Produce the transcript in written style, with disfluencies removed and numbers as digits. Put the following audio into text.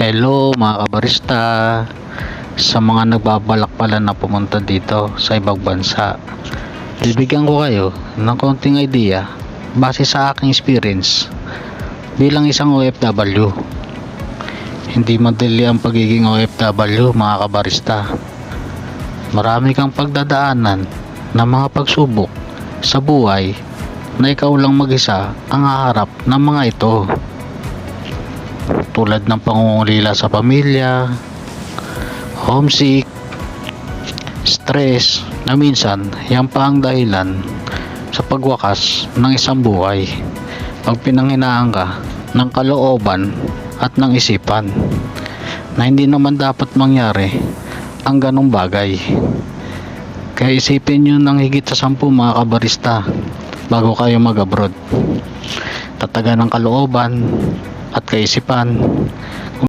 Hello mga kabarista, sa mga nagbabalak pala na pumunta dito sa ibang bansa, bibigyan ko kayo ng konting idea base sa aking experience bilang isang OFW. Hindi madali ang pagiging OFW mga kabarista. Marami kang pagdadaanan ng mga pagsubok sa buhay na ikaw lang mag-isa ang haharap ng mga ito, tulad ng pangungulila sa pamilya, homesick, stress na minsan yan pa ang dahilan sa pagwakas ng isang buhay pag pinanghinaan ka ng kalooban at ng isipan na hindi naman dapat mangyari ang ganong bagay. Kaya isipin nyo ng higit sa 10 mga kabarista bago kayo mag-abroad. Tatagan ng kalooban at kaisipan